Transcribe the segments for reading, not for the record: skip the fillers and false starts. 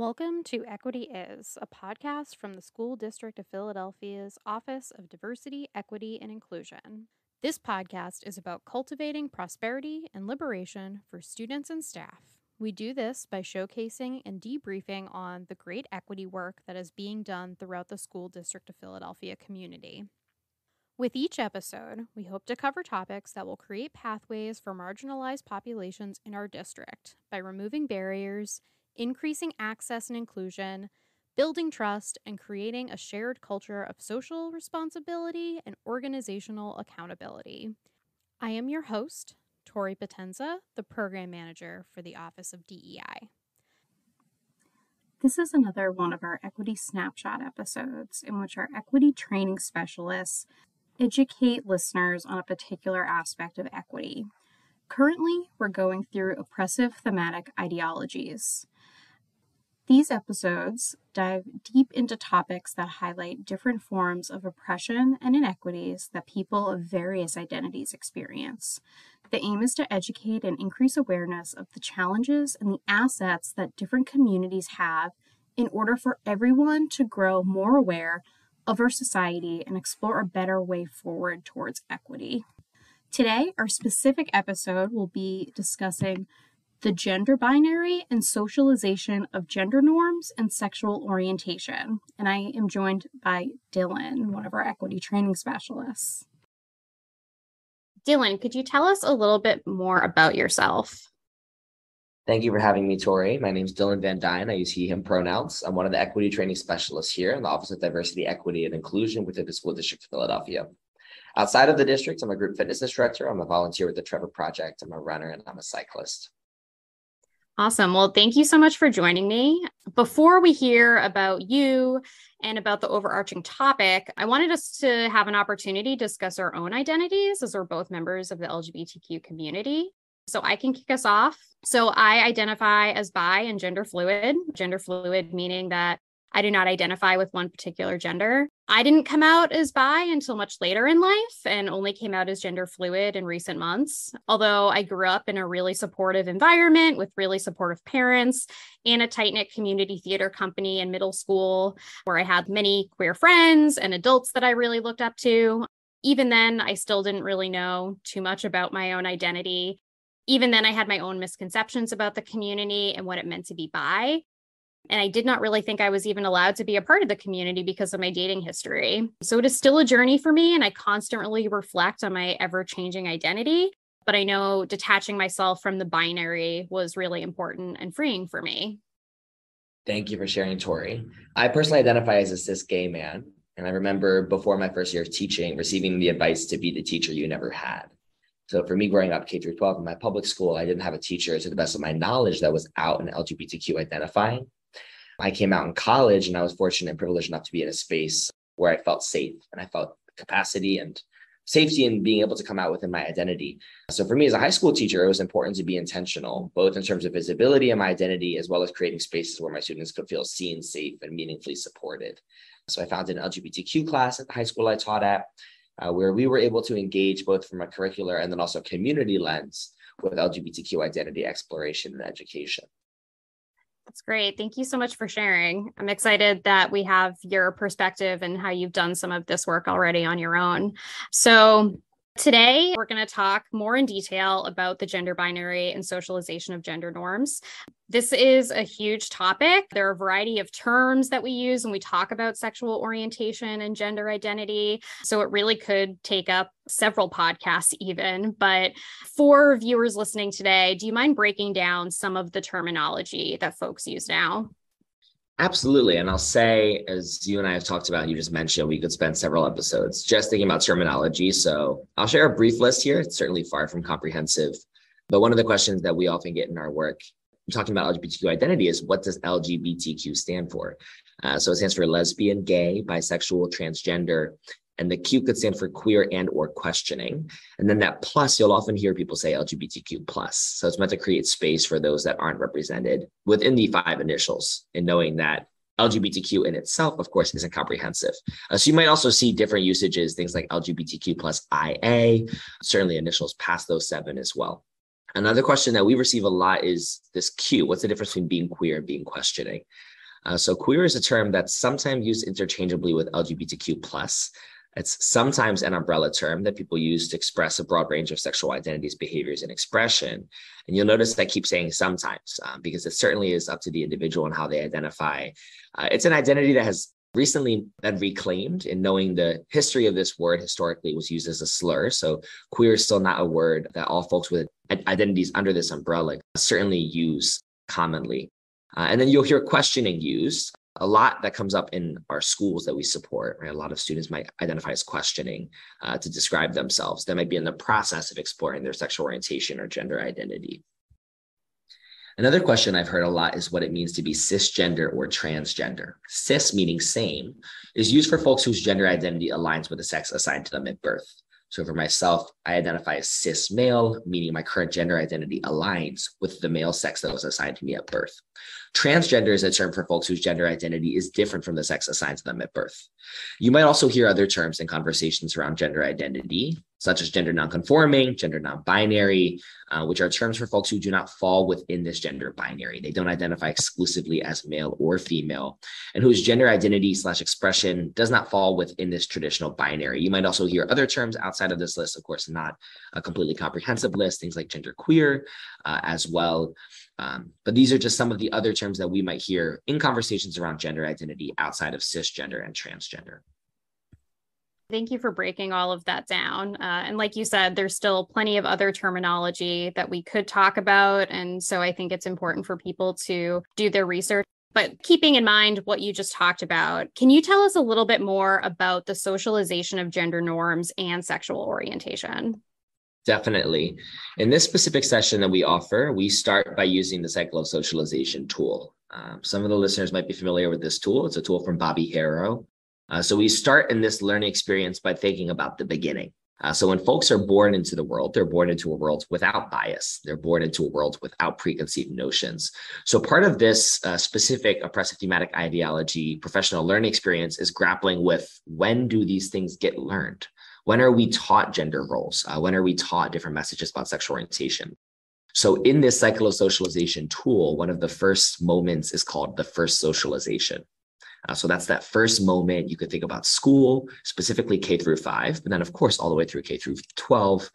Welcome to Equity Is, a podcast from the School District of Philadelphia's Office of Diversity, Equity, and Inclusion. This podcast is about cultivating prosperity and liberation for students and staff. We do this by showcasing and debriefing on the great equity work that is being done throughout the School District of Philadelphia community. With each episode, we hope to cover topics that will create pathways for marginalized populations in our district by removing barriers, increasing access and inclusion, building trust, and creating a shared culture of social responsibility and organizational accountability. I am your host, Tori Potenza, the Program Manager for the Office of DEI. This is another one of our Equity Snapshot episodes in which our equity training specialists educate listeners on a particular aspect of equity. Currently, we're going through Oppressive Thematic Ideologies. These episodes dive deep into topics that highlight different forms of oppression and inequities that people of various identities experience. The aim is to educate and increase awareness of the challenges and the assets that different communities have in order for everyone to grow more aware of our society and explore a better way forward towards equity. Today, our specific episode will be discussing the gender binary and socialization of gender norms and sexual orientation. And I am joined by Dylan, one of our equity training specialists. Dylan, could you tell us a little bit more about yourself? Thank you for having me, Tori. My name is Dylan Van Duyne. I use he, him pronouns. I'm one of the equity training specialists here in the Office of Diversity, Equity, and Inclusion within the School District of Philadelphia. Outside of the district, I'm a group fitness instructor. I'm a volunteer with the Trevor Project. I'm a runner, and I'm a cyclist. Awesome. Well, thank you so much for joining me. Before we hear about you and about the overarching topic, I wanted us to have an opportunity to discuss our own identities as we're both members of the LGBTQ community. So I can kick us off. So I identify as bi and gender fluid meaning that I do not identify with one particular gender. I didn't come out as bi until much later in life and only came out as gender fluid in recent months. Although I grew up in a really supportive environment with really supportive parents and a tight-knit community theater company in middle school where I had many queer friends and adults that I really looked up to. Even then, I still didn't really know too much about my own identity. Even then, I had my own misconceptions about the community and what it meant to be bi. And I did not really think I was even allowed to be a part of the community because of my dating history. So it is still a journey for me, and I constantly reflect on my ever-changing identity. But I know detaching myself from the binary was really important and freeing for me. Thank you for sharing, Tori. I personally identify as a cis gay man. And I remember before my first year of teaching, receiving the advice to be the teacher you never had. So for me, growing up K through 12 in my public school, I didn't have a teacher, to the best of my knowledge, that was out and LGBTQ identifying. I came out in college and I was fortunate and privileged enough to be in a space where I felt safe and I felt capacity and safety in being able to come out within my identity. So for me as a high school teacher, it was important to be intentional, both in terms of visibility and my identity, as well as creating spaces where my students could feel seen, safe, and meaningfully supported. So I founded an LGBTQ class at the high school I taught at, where we were able to engage both from a curricular and then also community lens with LGBTQ identity exploration and education. That's great. Thank you so much for sharing. I'm excited that we have your perspective and how you've done some of this work already on your own. So today, we're going to talk more in detail about the gender binary and socialization of gender norms. This is a huge topic. There are a variety of terms that we use when we talk about sexual orientation and gender identity. So it really could take up several podcasts even. But for viewers listening today, do you mind breaking down some of the terminology that folks use now? Absolutely. And I'll say, as you and I have talked about, and you just mentioned, we could spend several episodes just thinking about terminology. So I'll share a brief list here. It's certainly far from comprehensive. But one of the questions that we often get in our work, talking about LGBTQ identity, is what does LGBTQ stand for? So it stands for lesbian, gay, bisexual, transgender, and the Q could stand for queer and or questioning. And then that plus, you'll often hear people say LGBTQ plus. So it's meant to create space for those that aren't represented within the 5 initials, and knowing that LGBTQ in itself, of course, isn't comprehensive. So you might also see different usages, things like LGBTQ plus IA, certainly initials past those 7 as well. Another question that we receive a lot is this Q. What's the difference between being queer and being questioning? So queer is a term that's sometimes used interchangeably with LGBTQ+. It's sometimes an umbrella term that people use to express a broad range of sexual identities, behaviors, and expression. And you'll notice that I keep saying sometimes, because it certainly is up to the individual and how they identify. It's an identity that has recently been reclaimed in knowing the history of this word. Historically, it was used as a slur. So queer is still not a word that all folks with identities under this umbrella certainly use commonly. And then you'll hear questioning used. A lot that comes up in our schools that we support, right? A lot of students might identify as questioning to describe themselves. They might be in the process of exploring their sexual orientation or gender identity. Another question I've heard a lot is what it means to be cisgender or transgender. Cis, meaning same, is used for folks whose gender identity aligns with the sex assigned to them at birth. So for myself, I identify as cis male, meaning my current gender identity aligns with the male sex that was assigned to me at birth. Transgender is a term for folks whose gender identity is different from the sex assigned to them at birth. You might also hear other terms in conversations around gender identity, such as gender nonconforming, gender non-binary, which are terms for folks who do not fall within this gender binary. They don't identify exclusively as male or female, and whose gender identity / expression does not fall within this traditional binary. You might also hear other terms outside of this list, of course, not a completely comprehensive list, things like genderqueer as well. But these are just some of the other terms that we might hear in conversations around gender identity outside of cisgender and transgender. Thank you for breaking all of that down. And like you said, there's still plenty of other terminology that we could talk about. And so I think it's important for people to do their research. But keeping in mind what you just talked about, can you tell us a little bit more about the socialization of gender norms and sexual orientation? Definitely. In this specific session that we offer, we start by using the cycle of socialization tool. Some of the listeners might be familiar with this tool. It's a tool from Bobby Harrow. So we start in this learning experience by thinking about the beginning. So when folks are born into the world, they're born into a world without bias. They're born into a world without preconceived notions. So part of this specific oppressive thematic ideology professional learning experience is grappling with, when do these things get learned? When are we taught gender roles? When are we taught different messages about sexual orientation? So in this cycle of socialization tool, one of the first moments is called the first socialization. So that's that first moment. You could think about school, specifically K through 5, but then of course, all the way through K through 12,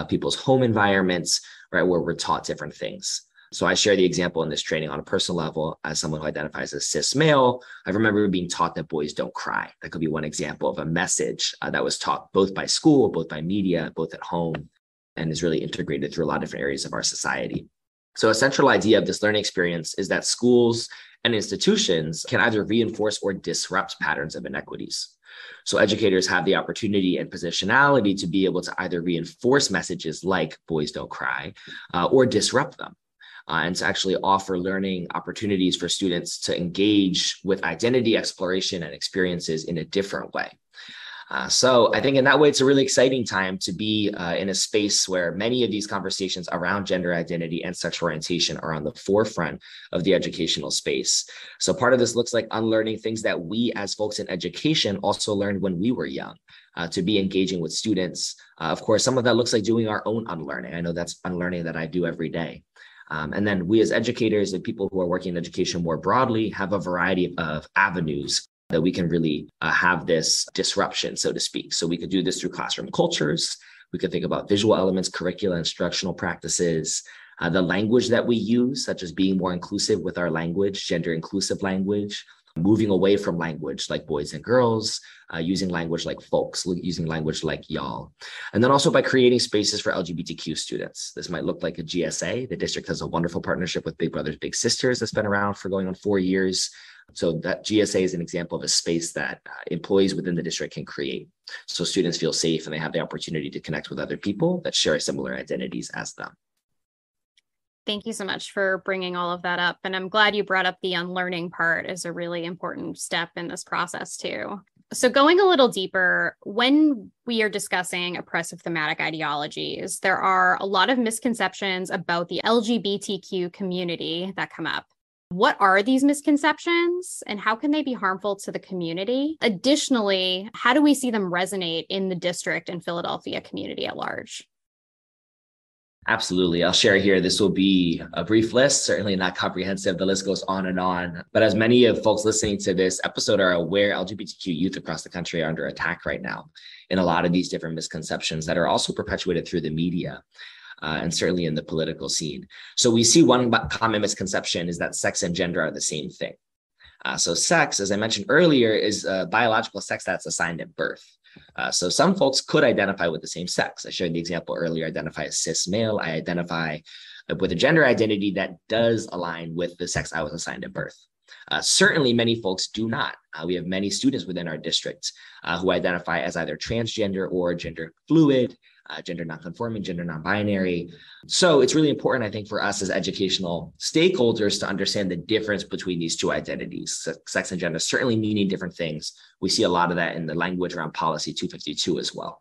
people's home environments, right, where we're taught different things. So I share the example in this training on a personal level as someone who identifies as cis male. I remember being taught that boys don't cry. That could be one example of a message that was taught both by school, both by media, both at home, and is really integrated through a lot of different areas of our society. So a central idea of this learning experience is that schools and institutions can either reinforce or disrupt patterns of inequities. So educators have the opportunity and positionality to be able to either reinforce messages like boys don't cry or disrupt them. And to actually offer learning opportunities for students to engage with identity exploration and experiences in a different way. So I think in that way, it's a really exciting time to be in a space where many of these conversations around gender identity and sexual orientation are on the forefront of the educational space. So part of this looks like unlearning things that we as folks in education also learned when we were young, to be engaging with students. Of course, some of that looks like doing our own unlearning. I know that's unlearning that I do every day. And then we as educators and people who are working in education more broadly have a variety of avenues that we can really have this disruption, so to speak. So we could do this through classroom cultures. We could think about visual elements, curricula, instructional practices, the language that we use, such as being more inclusive with our language, gender inclusive language, moving away from language like boys and girls, using language like folks, using language like y'all. And then also by creating spaces for LGBTQ students. This might look like a GSA. The district has a wonderful partnership with Big Brothers Big Sisters that's been around for going on 4 years. So that GSA is an example of a space that employees within the district can create. So students feel safe and they have the opportunity to connect with other people that share similar identities as them. Thank you so much for bringing all of that up. And I'm glad you brought up the unlearning part as a really important step in this process too. So going a little deeper, when we are discussing oppressive thematic ideologies, there are a lot of misconceptions about the LGBTQ community that come up. What are these misconceptions and how can they be harmful to the community? Additionally, how do we see them resonate in the district and Philadelphia community at large? Absolutely. I'll share here. This will be a brief list, certainly not comprehensive. The list goes on and on. But as many of folks listening to this episode are aware, LGBTQ youth across the country are under attack right now in a lot of these different misconceptions that are also perpetuated through the media. And certainly in the political scene. So we see one common misconception is that sex and gender are the same thing. So sex, as I mentioned earlier, is a biological sex that's assigned at birth. So some folks could identify with the same sex. I shared the example earlier, identify as cis male. I identify with a gender identity that does align with the sex I was assigned at birth. Certainly, many folks do not. We have many students within our district who identify as either transgender or gender fluid, gender nonconforming, gender non-binary. So it's really important, I think, for us as educational stakeholders to understand the difference between these two identities, sex and gender, certainly meaning different things. We see a lot of that in the language around Policy 252 as well.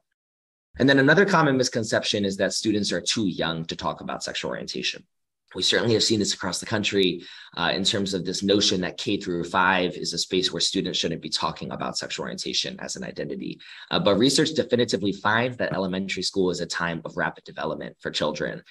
And then another common misconception is that students are too young to talk about sexual orientation. We certainly have seen this across the country in terms of this notion that K through 5 is a space where students shouldn't be talking about sexual orientation as an identity. But research definitively finds that elementary school is a time of rapid development for children.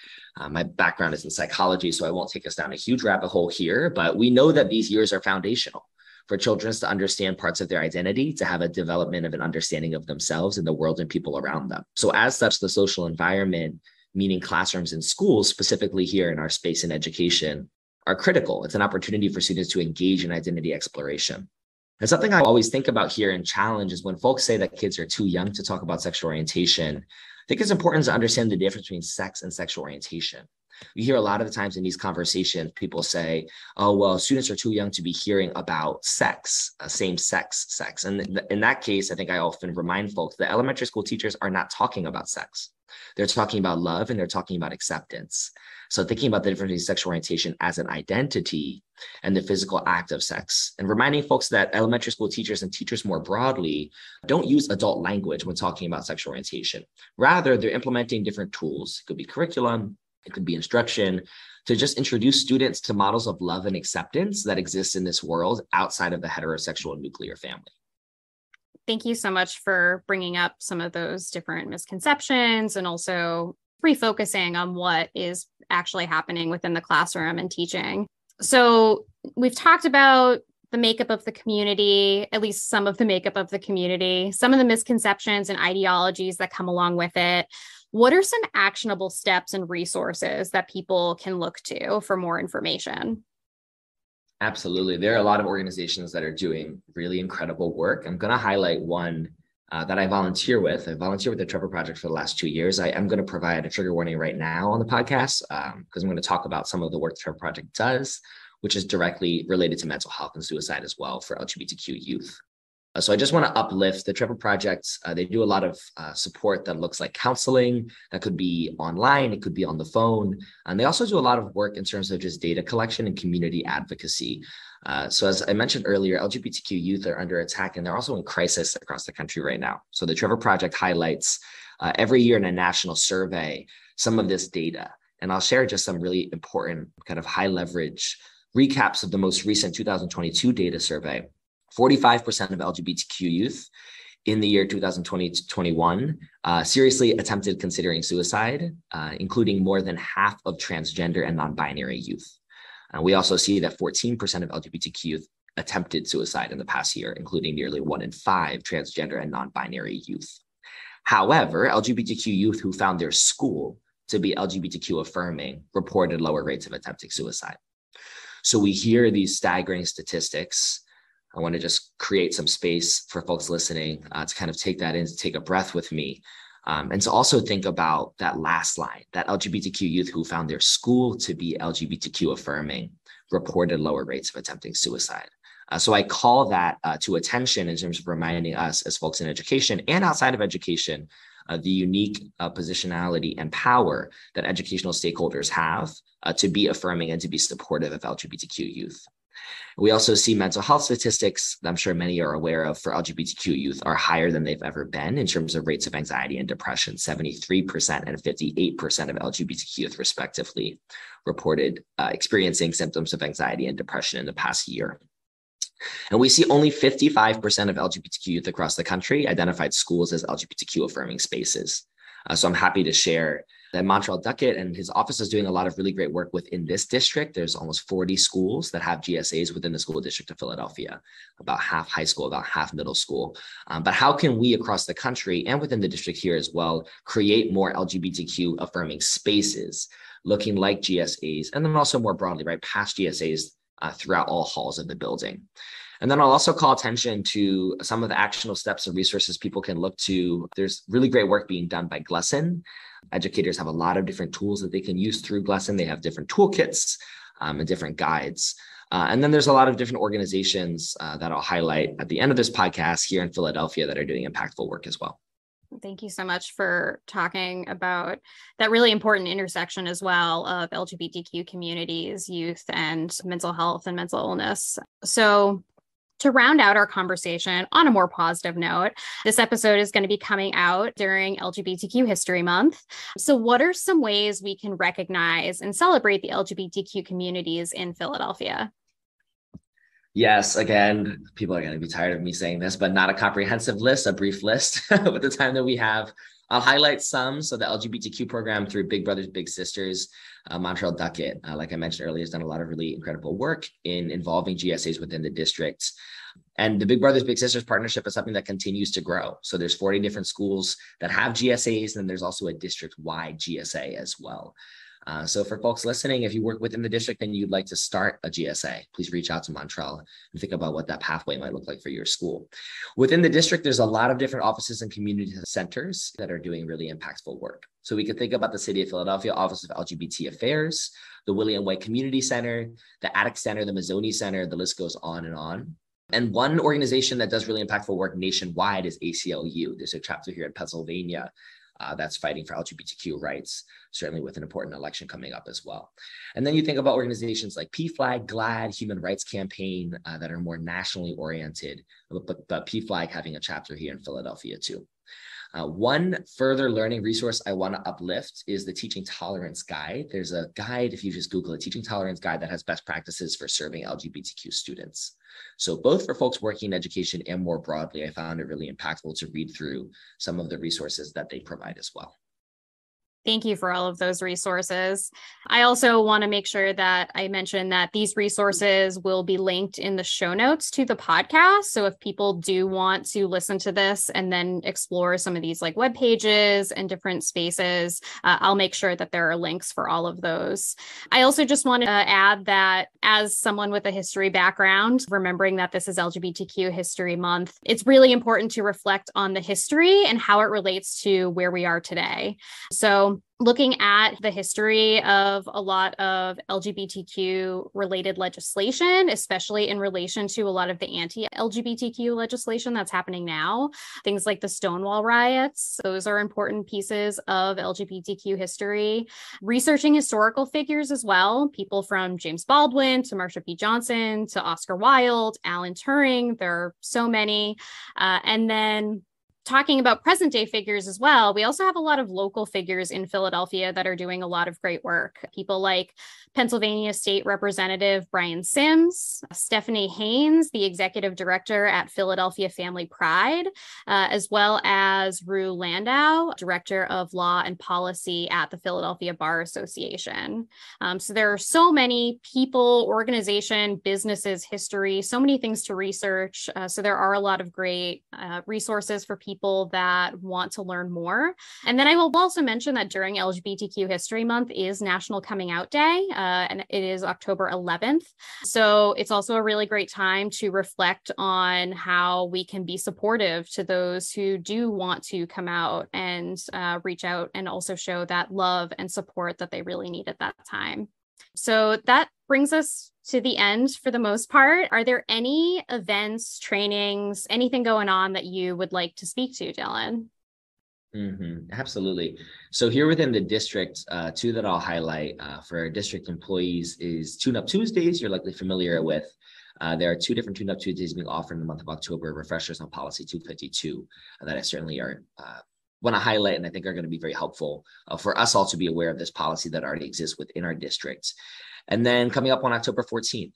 My background is in psychology, so I won't take us down a huge rabbit hole here, but we know that these years are foundational for children to understand parts of their identity, to have a development of an understanding of themselves and the world and people around them. So as such, the social environment, meaning classrooms and schools, specifically here in our space in education, are critical. It's an opportunity for students to engage in identity exploration. And something I always think about here and challenge is when folks say that kids are too young to talk about sexual orientation, I think it's important to understand the difference between sex and sexual orientation. We hear a lot of the times in these conversations, people say, oh, well, students are too young to be hearing about sex, same-sex sex. And in that case, I think I often remind folks that elementary school teachers are not talking about sex. They're talking about love and they're talking about acceptance. So thinking about the difference between sexual orientation as an identity and the physical act of sex, and reminding folks that elementary school teachers and teachers more broadly don't use adult language when talking about sexual orientation. Rather, they're implementing different tools. It could be curriculum, it could be instruction, to just introduce students to models of love and acceptance that exist in this world outside of the heterosexual nuclear family. Thank you so much for bringing up some of those different misconceptions and also refocusing on what is actually happening within the classroom and teaching. So we've talked about the makeup of the community, at least some of the makeup of the community, some of the misconceptions and ideologies that come along with it. What are some actionable steps and resources that people can look to for more information? Absolutely. There are a lot of organizations that are doing really incredible work. I'm going to highlight one that I volunteer with. I volunteer with the Trevor Project for the last 2 years. I am going to provide a trigger warning right now on the podcast because I'm going to talk about some of the work the Trevor Project does, which is directly related to mental health and suicide as well for LGBTQ youth. So I just want to uplift the Trevor Project. They do a lot of support that looks like counseling. That could be online. It could be on the phone. And they also do a lot of work in terms of just data collection and community advocacy. So as I mentioned earlier, LGBTQ youth are under attack and they're also in crisis across the country right now. So the Trevor Project highlights every year in a national survey some of this data. And I'll share just some really important kind of high leverage recaps of the most recent 2022 data survey. 45% of LGBTQ youth in the year 2020-21 seriously attempted considering suicide, including more than half of transgender and non-binary youth. We also see that 14% of LGBTQ youth attempted suicide in the past year, including nearly 1 in 5 transgender and non-binary youth. However, LGBTQ youth who found their school to be LGBTQ affirming reported lower rates of attempting suicide. So we hear these staggering statistics. I want to just create some space for folks listening to kind of take that in, to take a breath with me, and to also think about that last line, that LGBTQ youth who found their school to be LGBTQ affirming reported lower rates of attempting suicide. So I call that to attention in terms of reminding us as folks in education and outside of education, the unique positionality and power that educational stakeholders have to be affirming and to be supportive of LGBTQ youth. We also see mental health statistics that I'm sure many are aware of for LGBTQ youth are higher than they've ever been in terms of rates of anxiety and depression. 73% and 58% of LGBTQ youth respectively reported experiencing symptoms of anxiety and depression in the past year. And we see only 55% of LGBTQ youth across the country identified schools as LGBTQ affirming spaces. So I'm happy to share Then Montreal Duckett and his office is doing a lot of really great work within this district. There's almost 40 schools that have GSAs within the school district of Philadelphia, about half high school, about half middle school. But how can we across the country and within the district here as well create more LGBTQ affirming spaces looking like GSAs, and then also more broadly, right, past GSAs throughout all halls of the building. And then I'll also call attention to some of the actionable steps and resources people can look to. There's really great work being done by GLESSON. Educators have a lot of different tools that they can use through GLESSON. They have different toolkits and different guides. And then there's a lot of different organizations that I'll highlight at the end of this podcast here in Philadelphia that are doing impactful work as well. Thank you so much for talking about that really important intersection as well of LGBTQ communities, youth, and mental health and mental illness. So to round out our conversation on a more positive note, this episode is going to be coming out during LGBTQ History Month. So what are some ways we can recognize and celebrate the LGBTQ communities in Philadelphia? Yes, again, people are going to be tired of me saying this, but not a comprehensive list, a brief list with the time that we have. I'll highlight some. So the LGBTQ program through Big Brothers Big Sisters, Montreal Duckett, like I mentioned earlier, has done a lot of really incredible work in involving GSAs within the district. And the Big Brothers Big Sisters partnership is something that continues to grow. So there's 40 different schools that have GSAs, and there's also a district-wide GSA as well. So for folks listening, if you work within the district and you'd like to start a GSA, please reach out to Montreal and think about what that pathway might look like for your school. Within the district, there's a lot of different offices and community centers that are doing really impactful work. So we could think about the City of Philadelphia Office of LGBT Affairs, the William White Community Center, the Attic Center, the Mazzoni Center, the list goes on and on. And one organization that does really impactful work nationwide is ACLU. There's a chapter here in Pennsylvania that's fighting for LGBTQ rights, certainly with an important election coming up as well. And then you think about organizations like PFLAG, GLAD, Human Rights Campaign that are more nationally oriented, but PFLAG having a chapter here in Philadelphia too. One further learning resource I want to uplift is the Teaching Tolerance Guide. There's a guide, if you just Google it, Teaching Tolerance Guide, that has best practices for serving LGBTQ students. So both for folks working in education and more broadly, I found it really impactful to read through some of the resources that they provide as well. Thank you for all of those resources. I also want to make sure that I mention that these resources will be linked in the show notes to the podcast. So if people do want to listen to this and then explore some of these like web pages and different spaces, I'll make sure that there are links for all of those. I also just want to add that as someone with a history background, remembering that this is LGBTQ History Month, it's really important to reflect on the history and how it relates to where we are today. So looking at the history of a lot of LGBTQ related legislation, especially in relation to a lot of the anti-LGBTQ legislation that's happening now, things like the Stonewall riots, those are important pieces of LGBTQ history. Researching historical figures as well, people from James Baldwin to Marsha P. Johnson to Oscar Wilde, Alan Turing, there are so many. And then talking about present day figures as well, we also have a lot of local figures in Philadelphia that are doing a lot of great work. People like Pennsylvania State Representative Brian Sims, Stephanie Haynes, the executive director at Philadelphia Family Pride, as well as Rue Landau, director of law and policy at the Philadelphia Bar Association. So there are so many people, organization, businesses, history, so many things to research. So there are a lot of great resources for people that want to learn more. And then I will also mention that during LGBTQ History Month is National Coming Out Day, and it is October 11th. So it's also a really great time to reflect on how we can be supportive to those who do want to come out and reach out and also show that love and support that they really need at that time. So that brings us to the end for the most part. Are there any events, trainings, anything going on that you would like to speak to, Dylan? Absolutely. So here within the district, two that I'll highlight for our district employees is Tune-Up Tuesdays, you're likely familiar with. There are two different Tune-Up Tuesdays being offered in the month of October, refreshers on Policy 252 that I certainly want to highlight and I think are going to be very helpful for us all to be aware of this policy that already exists within our district. And then coming up on October 14th,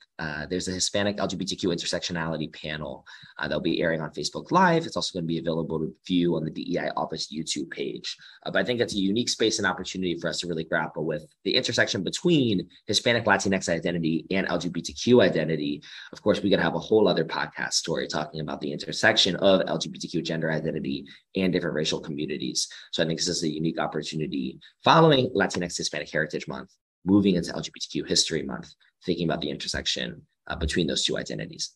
there's a Hispanic LGBTQ intersectionality panel that'll be airing on Facebook Live. It's also going to be available to view on the DEI Office YouTube page. But I think it's a unique space and opportunity for us to really grapple with the intersection between Hispanic Latinx identity and LGBTQ identity. Of course, we could have a whole other podcast story talking about the intersection of LGBTQ gender identity and different racial communities. So I think this is a unique opportunity following Latinx Hispanic Heritage Month, moving into LGBTQ History Month, thinking about the intersection between those two identities.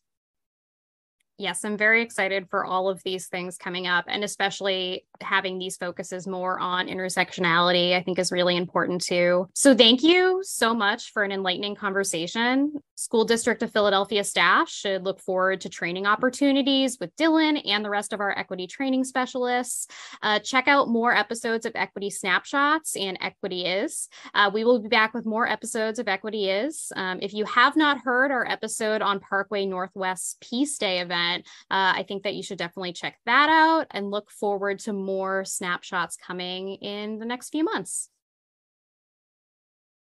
Yes, I'm very excited for all of these things coming up, and especially having these focuses more on intersectionality, I think is really important too. So thank you so much for an enlightening conversation. School District of Philadelphia staff should look forward to training opportunities with Dylan and the rest of our equity training specialists. Check out more episodes of Equity Snapshots and Equity Is. We will be back with more episodes of Equity Is. If you have not heard our episode on Parkway Northwest Peace Day event, I think that you should definitely check that out and look forward to more snapshots coming in the next few months.